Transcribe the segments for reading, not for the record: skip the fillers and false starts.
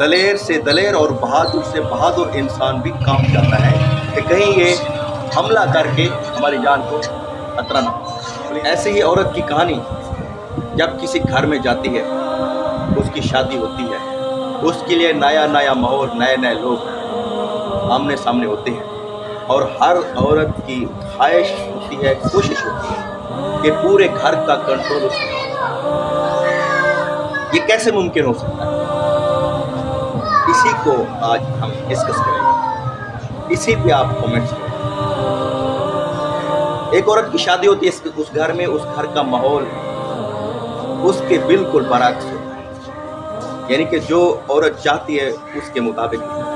دلیر سے دلیر اور بہادر سے بہادر انسان بھی کام جاتا ہے کہ کہیں یہ حملہ کر کے ہماری جان کو خطرہ نہ ہو۔ ایسے ہی عورت کی کہانی جب کسی گھر میں جاتی ہے، اس کی شادی ہوتی ہے، اس کے لیے نیا نیا ماحول، نئے نئے لوگ آمنے سامنے ہوتے ہیں، اور ہر عورت کی خواہش ہوتی ہے، کوشش ہوتی ہے کہ پورے گھر کا کنٹرول اس میں ہو۔ یہ کیسے ممکن ہو سکتا ہے؟ اسی کو آج ہم ڈسکس کریں گے، اسی پہ آپ کامنٹس کریں۔ ایک عورت کی شادی ہوتی ہے، اس گھر میں اس گھر کا ماحول اس کے بالکل برعکس ہوتا ہے، یعنی کہ جو عورت چاہتی ہے اس کے مطابق نہیں۔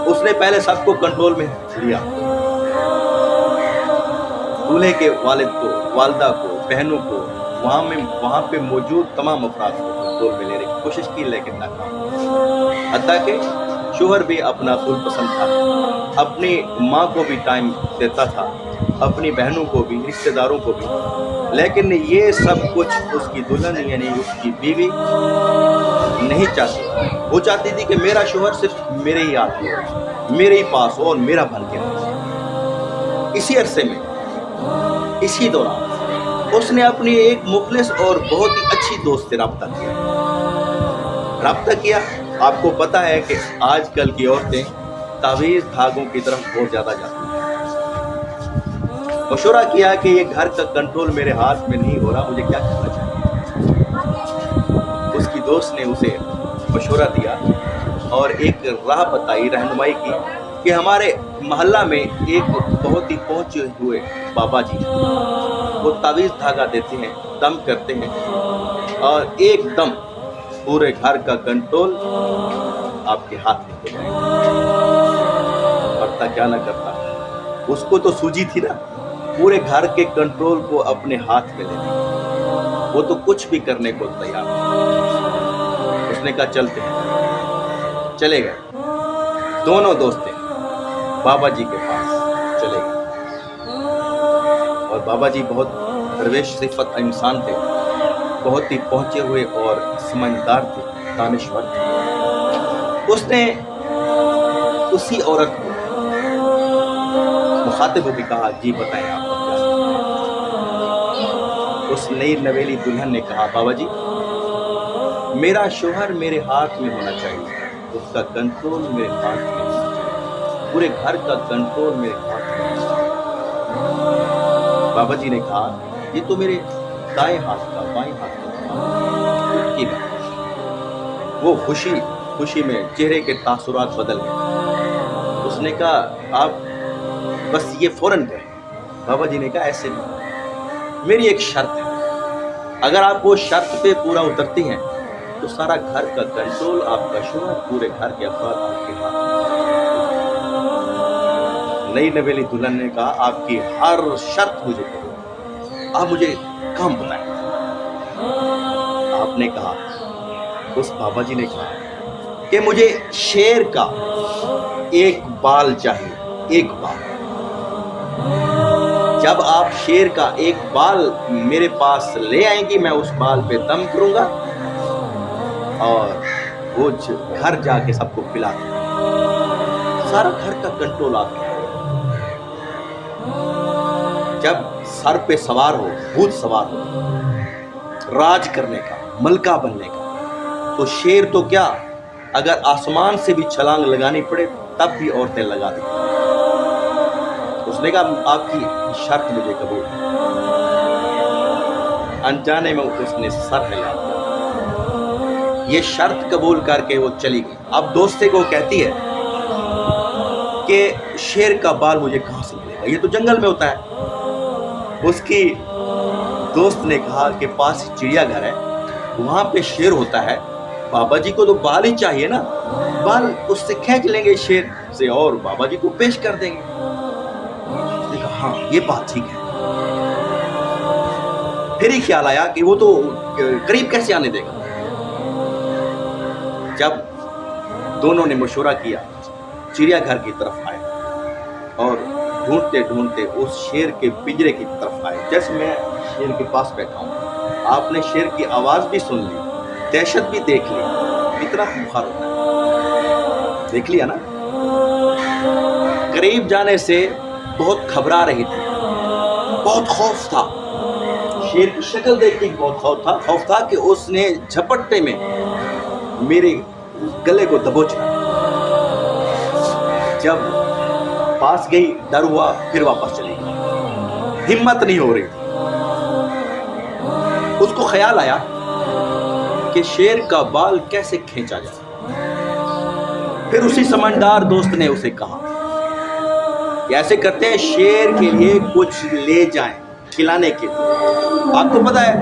اس نے پہلے سب کو کنٹرول میں لیا، دولہے کے والد کو، والدہ کو، بہنوں کو، وہاں پہ موجود تمام افراد کو کنٹرول میں لینے کی کوشش کی، لیکن ناکام۔ حتیٰ کہ شوہر بھی اپنا اصول پسند تھا، اپنی ماں کو بھی ٹائم دیتا تھا، اپنی بہنوں کو بھی، رشتہ داروں کو بھی، لیکن یہ سب کچھ اس کی دلہن یعنی اس کی بیوی نہیں چاہتی۔ وہ چاہتی تھی کہ میرا شوہر صرف میرے ہی ہاتھ میں ہو، میرے ہی پاس ہو اور میرا بن کے رہے۔ اسی عرصے میں، اسی دوران اس نے اپنی ایک مخلص اور بہت ہی اچھی دوست سے رابطہ کیا۔ آپ کو پتا ہے کہ آج کل کی عورتیں تعویذ دھاگوں کی طرف بہت زیادہ جاتی ہیں۔ مشورہ کیا کہ یہ گھر کا کنٹرول میرے ہاتھ میں نہیں ہو رہا، مجھے کیا کرنا چاہیے۔ اس کی دوست نے اسے مشورہ دیا اور ایک راہ بتائی، رہنمائی کی کہ ہمارے محلہ میں ایک بہت ہی پہنچے ہوئے بابا جی ہیں، وہ تعویذ دھاگا دیتے ہیں، دم کرتے ہیں، اور ایک دم پورے گھر کا کنٹرول آپ کے ہاتھ میں ہو جائے گا۔ کرتا کیا نہ کرتا، اس کو تو سوجی تھی نا، پورے گھر کے کنٹرول کو اپنے ہاتھ میں لینے کی۔ وہ تو کچھ بھی کرنے کو تیار تھا۔ اس نے کہا چلتے ہیں، چلے گئے۔ دونوں دوستیں بابا جی کے پاس چلے گئے، اور بابا جی بہت درویش صفت انسان تھے، بہت ہی پہنچے ہوئے اور سمجھدار تھے، دانشور تھے۔ اس نے اسی عورت کو مخاطب ہو کے کہا، جی بتائیں آپ کا کیا؟ اس نئی نویلی دلہن نے کہا، بابا جی میرا شوہر میرے ہاتھ میں ہونا چاہیے، اس کا کنٹرول میرے ہاتھ میں ہونا چاہیے، پورے گھر کا کنٹرول میرے ہاتھ میں ہونا چاہیے۔ بابا جی نے کہا، یہ تو میرے دائیں ہاتھ کا، بائیں ہاتھ کا۔ وہ خوشی میں چہرے کے تاثرات بدل گئے۔ اس نے کہا، آپ بس یہ فوراً کریں۔ بابا جی نے کہا، ایسے نہیں، میری ایک شرط ہے، اگر آپ وہ شرط پہ پورا اترتی ہیں تو سارا گھر کا کنٹرول آپ کا شوہر، پورے گھر کے افراد آپ کے ہاتھ میں۔ نئی نویلی دلہن نے کہا، آپ کی ہر شرط مجھے کرو، آپ مجھے کام بتائیں۔ آپ نے کہا، اس بابا جی نے کہا کہ مجھے شیر کا ایک بال چاہیے، ایک بال۔ جب آپ شیر کا ایک بال میرے پاس لے آئیں گی، میں اس بال پہ دم کروں گا اور وہ گھر جا کے سب کو پلا دوں گا، سارا گھر کا کنٹرول آپ کے۔ جب سر پہ سوار ہو، بھوت سوار ہو، راج کرنے کا، ملکہ بننے کا، تو شیر تو کیا، اگر آسمان سے بھی چھلانگ لگانی پڑے تب بھی عورتیں لگا دیں۔ اس نے کہا، آپ کی شرط مجھے قبول ہے۔ انجانے میں اس نے سر ہلا دیا۔ یہ شرط قبول کر کے وہ چلی گئی۔ اب دوستے کو کہتی ہے کہ شیر کا بال مجھے کہاں سے ملے گا، یہ تو جنگل میں ہوتا ہے۔ اس کی دوست نے کہا کہ پاس چڑیا گھر ہے، وہاں پہ شیر ہوتا ہے، بابا جی کو تو بال ہی چاہیے نا، بال اس سے کھینچ لیں گے شیر سے اور بابا جی کو پیش کر دیں گے۔ اس نے کہا، ہاں یہ بات ٹھیک ہے۔ پھر ہی خیال آیا کہ وہ تو قریب کیسے آنے دے گا۔ جب دونوں نے مشورہ کیا، چڑیا گھر کی طرف آئے اور ڈھونڈتے ڈھونڈتے اس شیر کے پنجرے کی طرف آئے۔ جیسے میں شیر کے پاس بیٹھا ہوں، آپ نے شیر کی آواز بھی سن لی، دہشت بھی دیکھ لی، اتنا خوفار ہوتا ہے. دیکھ لیا نا, قریب جانے سے بہت گھبرا رہی تھی, بہت خوف تھا. شیر کی شکل دیکھ کے بہت خوف تھا کہ اس نے جھپٹنے میں میرے گلے کو دبوچا. جب پاس گئی ڈر ہوا, پھر واپس چلی گئی, ہمت نہیں ہو رہی تھی. اس کو خیال آیا کہ شیر کا بال کیسے کھینچا جائے. پھر اسی سمجھدار دوست نے اسے کہا کہ ایسے کرتے ہیں, شیر کے لیے کچھ لے جائیں کھلانے کے لیے. آپ کو پتا ہے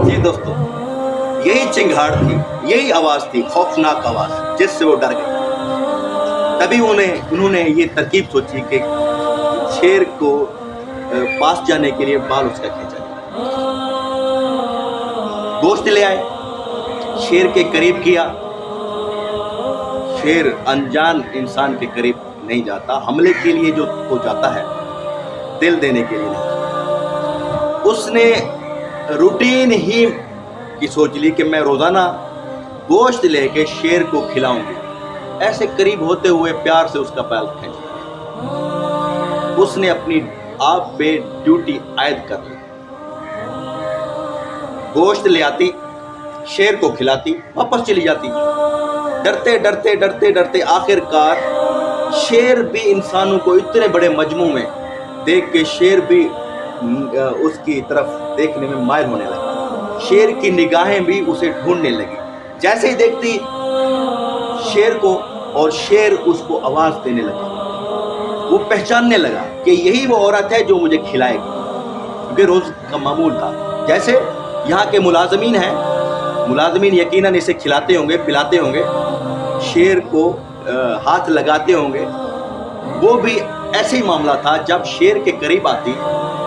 جی دوستو, یہی چنگھاڑ تھی, یہی آواز تھی, خوفناک آواز جس سے وہ ڈر گئے. تبھی انہوں نے یہ ترکیب سوچی کہ شیر کو پاس جانے کے لیے بال اس کا کھینچا جائے. گوشت لے آئے, شیر کے قریب کیا. شیر انجان انسان کے قریب نہیں جاتا, حملے کے لیے جو وہ جاتا ہے, دل دینے کے لیے نہیں. اس نے روٹین ہی کی سوچ لی کہ میں روزانہ گوشت لے کے شیر کو کھلاؤں گی. ایسے قریب ہوتے ہوئے پیار سے اس کا بال کھینچا. اس نے اپنی آپ پہ ڈیوٹی عائد کر لی. گوشت لے آتی, شیر کو کھلاتی, واپس چلی جاتی. ڈرتے ڈرتے ڈرتے ڈرتے آخر کار شیر بھی انسانوں کو اتنے بڑے مجموع میں دیکھ کے شیر بھی اس کی طرف دیکھنے میں مائل ہونے لگا. شیر کی نگاہیں بھی اسے ڈھونڈنے لگی. جیسے ہی دیکھتی شیر کو, اور شیر اس کو آواز دینے لگا. وہ پہچاننے لگا کہ یہی وہ عورت ہے جو مجھے کھلائے گی, کیونکہ روز کا معمول تھا. جیسے یہاں کے ملازمین ہیں, ملازمین یقیناً اسے کھلاتے ہوں گے, پلاتے ہوں گے, شیر کو ہاتھ لگاتے ہوں گے. وہ بھی ایسے ہی معاملہ تھا. جب شیر کے قریب آتی,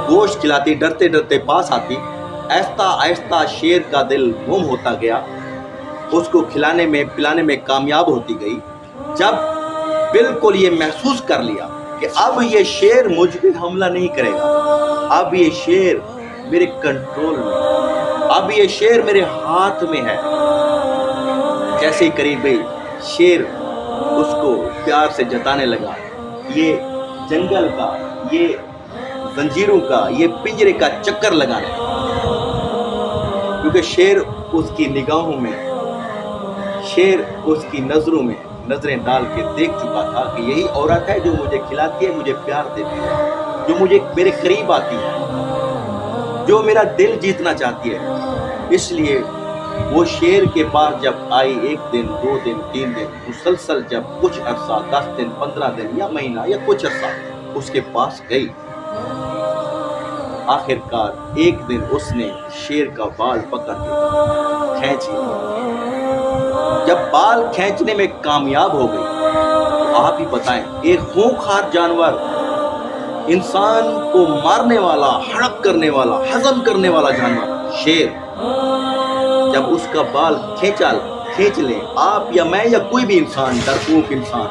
گوشت کھلاتی, ڈرتے ڈرتے پاس آتی, آہستہ آہستہ شیر کا دل گم ہوتا گیا. اس کو کھلانے میں پلانے میں کامیاب ہوتی گئی. جب بالکل یہ محسوس کر لیا کہ اب یہ شیر مجھ پہ حملہ نہیں کرے گا, اب یہ شیر میرے کنٹرول میں, اب یہ شیر میرے ہاتھ میں ہے. جیسے ہی قریب گئی, شیر اس کو پیار سے جتانے لگا. یہ جنگل کا, یہ زنجیروں کا, یہ پنجرے کا چکر لگانے لگا. کیونکہ شیر اس کی نگاہوں میں, شیر اس کی نظروں میں نظریں ڈال کے دیکھ چکا تھا کہ یہی عورت ہے جو مجھے کھلاتی ہے, مجھے پیار دیتی ہے, جو مجھے میرے قریب آتی ہے, جو میرا دل جیتنا چاہتی ہے. اس لیے وہ شیر کے پاس جب آئی, 1 دن 2 دن 3 دن مسلسل, جب کچھ عرصہ 10 دن 15 دن یا مہینہ یا کچھ عرصہ اس کے پاس گئی, آخر کار ایک دن اس نے شیر کا بال پکڑ کے کھینچ لیا. جب بال کھینچنے میں کامیاب ہو گئی, تو آپ ہی بتائیں, ایک خونخوار جانور, انسان کو مارنے والا, ہڑپ کرنے والا, ہضم کرنے والا جانور شیر, جب اس کا بال کھینچ لے آپ یا میں یا کوئی بھی انسان, ڈرپوک انسان,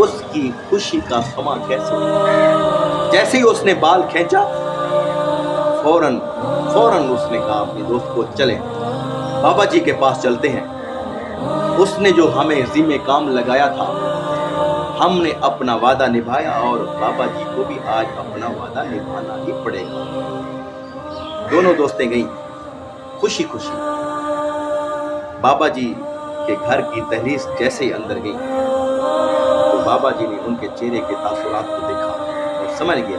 اس کی خوشی کا سما کیسے ہو. جیسے ہی اس نے بال کھینچا, فوراً اس نے کہا اپنے دوست کو, چلیں بابا جی کے پاس چلتے ہیں. اس نے جو ہمیں ذمہ کام لگایا تھا, ہم نے اپنا وعدہ نبھایا, اور بابا جی کو بھی آج اپنا وعدہ نبھانا ہی پڑے گا. دونوں دوستیں گئیں خوشی خوشی. بابا جی کے گھر کی دہلیز جیسے ہی اندر گئی, تو بابا جی نے ان کے چہرے کے تاثرات کو دیکھا اور سمجھ گیا